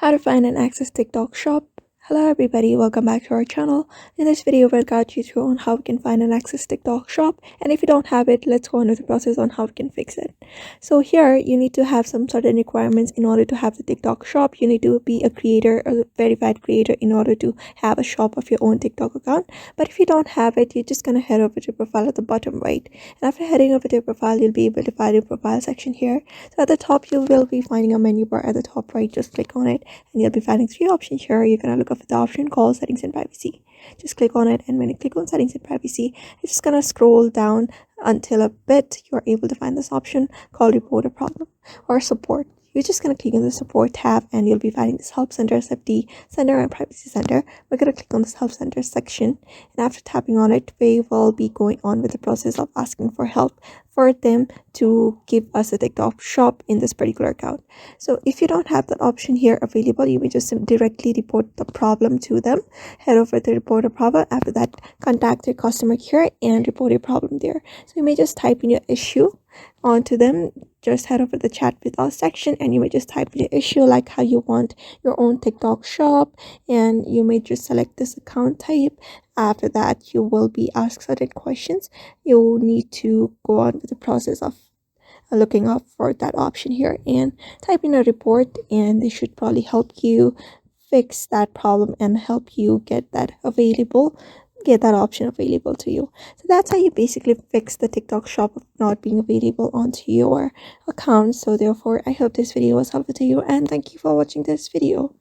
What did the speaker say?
How to find and access TikTok shop. Hello everybody, welcome back to our channel. In this video we'll guide you through on how we can find and access TikTok shop, and if you don't have it, let's go into the process on how we can fix it. So here you need to have some certain requirements in order to have the TikTok shop. You need to be a creator, a verified creator, in order to have a shop of your own TikTok account. But if you don't have it, you're just gonna head over to your profile at the bottom right, and after heading over to your profile you'll be able to find your profile section here. So at the top you will be finding a menu bar at the top right. Just click on it and you'll be finding three options here. You're gonna look for the option called settings and privacy. Just click on it, and when you click on settings and privacy, it's just gonna scroll down until a bit you're able to find this option called report a problem or support. You're just going to click on the support tab and you'll be finding this help center, safety center, and privacy center. We're going to click on this help center section, and after tapping on it, we will be going on with the process of asking for help for them to give us a TikTok shop in this particular account. So if you don't have that option here available, you may just directly report the problem to them. Head over to report a problem. After that, contact your customer care and report your problem there. So you may just type in your issue onto them. Just head over the chat with us section and you may just type in your issue, like how you want your own TikTok shop, and you may just select this account type. After that, you will be asked certain questions. You need to go on with the process of looking up for that option here and type in a report, and they should probably help you fix that problem and help you get that option available to you. So that's how you basically fix the TikTok shop of not being available onto your account. So therefore, I hope this video was helpful to you, and thank you for watching this video.